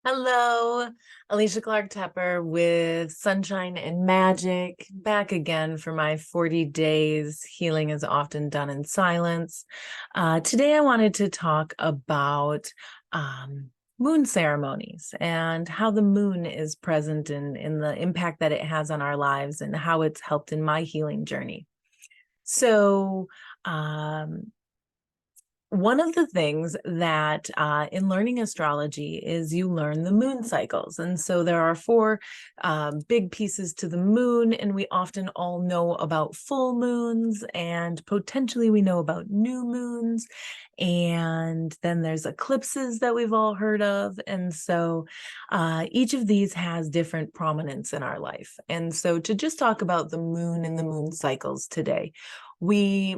Hello, Alicia Clark-Teper with Sunshine and Magic, back again for my 40 days. Healing is often done in silence. Today, I wanted to talk about moon ceremonies and how the moon is present in the impact that it has on our lives and how it's helped in my healing journey. So, one of the things that in learning astrology is you learn the moon cycles. And so there are four big pieces to the moon, and we often all know about full moons, and potentially we know about new moons. And then there's eclipses that we've all heard of. And so each of these has different prominence in our life. And so to just talk about the moon and the moon cycles today, we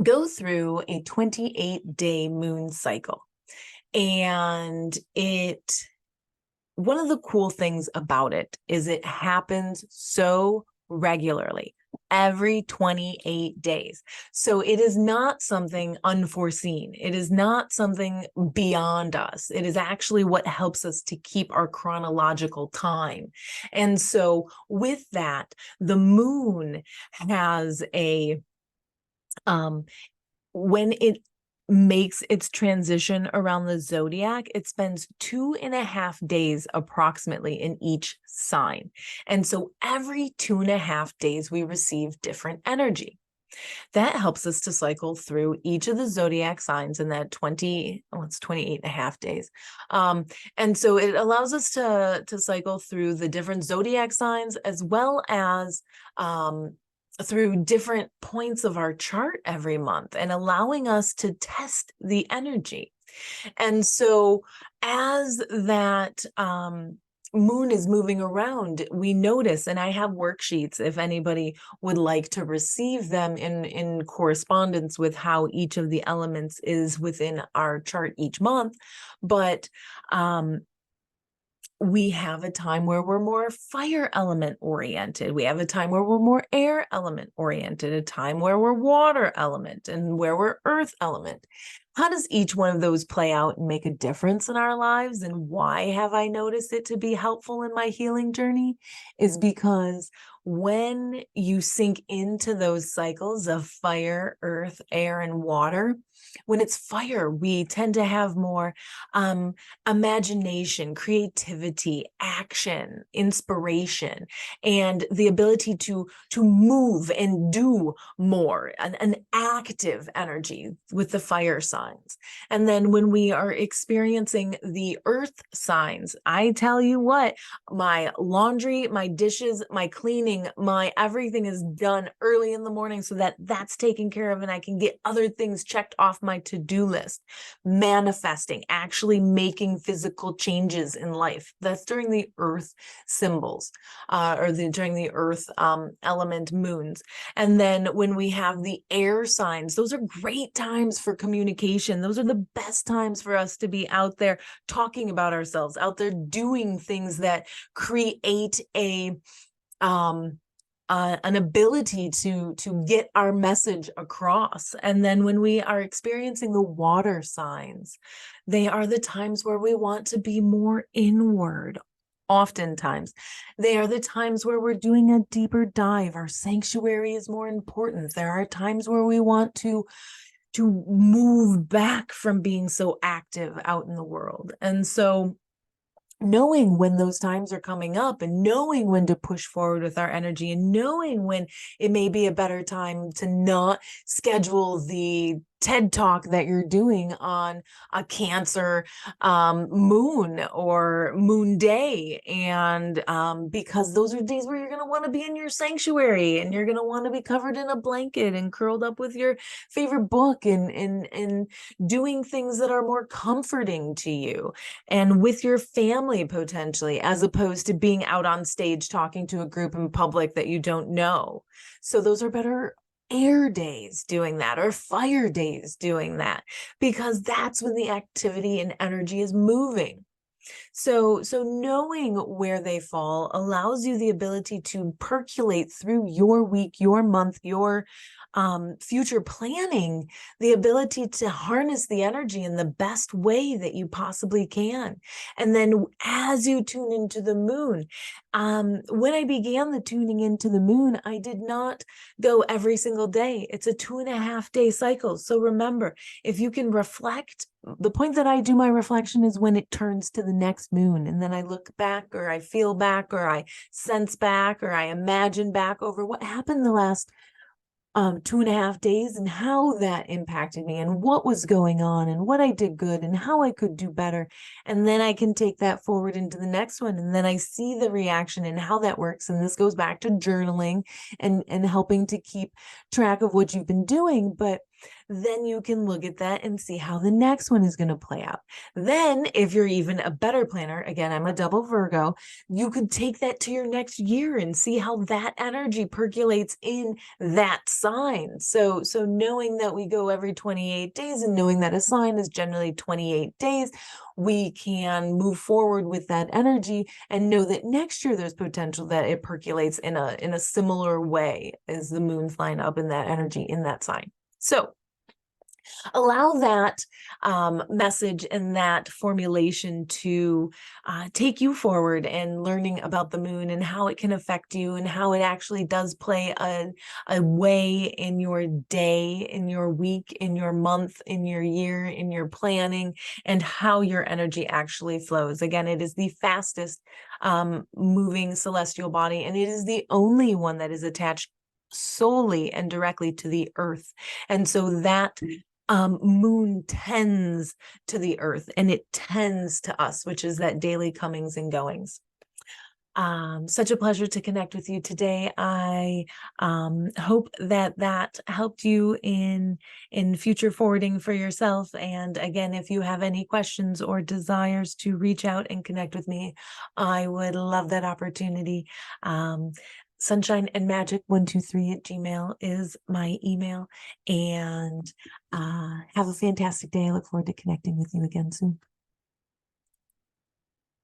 go through a 28-day moon cycle. And one of the cool things about it is it happens so regularly, every 28 days. So it is not something unforeseen. It is not something beyond us. It is actually what helps us to keep our chronological time. And so with that, the moon has when it makes its transition around the zodiac, it spends 2.5 days approximately in each sign. And so every 2.5 days, we receive different energy. That helps us to cycle through each of the zodiac signs in that it's 28.5 days. And so it allows us to cycle through the different zodiac signs as well as through different points of our chart every month and allowing us to test the energy. And so as that moon is moving around, we notice, and I have worksheets if anybody would like to receive them in correspondence with how each of the elements is within our chart each month. But we have a time where we're more fire element oriented. We have a time where we're more air element oriented, a time where we're water element, and where we're earth element. How does each one of those play out and make a difference in our lives? And why have I noticed it to be helpful in my healing journey? Is because when you sink into those cycles of fire, earth, air, and water, when it's fire, we tend to have more imagination, creativity, action, inspiration, and the ability to move and do more, an active energy with the fire signs. And then when we are experiencing the earth signs, I tell you what, my laundry, my dishes, my cleaning, my everything is done early in the morning so that that's taken care of and I can get other things checked off my to-do list. Manifesting, actually making physical changes in life. That's during the earth symbols, during the earth element moons. And then when we have the air signs, those are great times for communication. Those are the best times for us to be out there talking about ourselves, out there doing things that create an ability to get our message across. And then when we are experiencing the water signs, they are the times where we want to be more inward. Oftentimes, they are the times where we're doing a deeper dive. Our sanctuary is more important. There are times where we want to move back from being so active out in the world. And so knowing when those times are coming up and knowing when to push forward with our energy and knowing when it may be a better time to not schedule the TED Talk that you're doing on a Cancer moon or moon day. And because those are days where you're going to want to be in your sanctuary and you're going to want to be covered in a blanket and curled up with your favorite book and doing things that are more comforting to you and with your family potentially, as opposed to being out on stage talking to a group in public that you don't know. So those are better air days doing that, or fire days doing that, because that's when the activity and energy is moving. So knowing where they fall allows you the ability to percolate through your week, your month, your future planning, the ability to harness the energy in the best way that you possibly can. And then as you tune into the moon, when I began the tuning into the moon, I did not go every single day. It's a 2.5 day cycle. So remember, if you can reflect, the point that I do my reflection is when it turns to the next moon. And then I look back, or I feel back, or I sense back, or I imagine back over what happened the last 2.5 days and how that impacted me and what was going on and what I did good and how I could do better. And then I can take that forward into the next one. And then I see the reaction and how that works. And this goes back to journaling and helping to keep track of what you've been doing. But then you can look at that and see how the next one is going to play out. Then, if you're even a better planner, again, I'm a double Virgo, you could take that to your next year and see how that energy percolates in that sign. So knowing that we go every 28 days and knowing that a sign is generally 28 days, we can move forward with that energy and know that next year there's potential that it percolates in a similar way as the moon's line up in that energy in that sign. So allow that message and that formulation to take you forward and learning about the moon and how it can affect you and how it actually does play a way in your day, in your week, in your month, in your year, in your planning, and how your energy actually flows. Again, it is the fastest moving celestial body, and it is the only one that is attached solely and directly to the earth. And so that moon tends to the earth and it tends to us, which is that daily comings and goings. Such a pleasure to connect with you today. I hope that helped you in future forwarding for yourself. And again, if you have any questions or desires to reach out and connect with me, I would love that opportunity. sunshineandmagic123@gmail is my email. And have a fantastic day. I look forward to connecting with you again soon.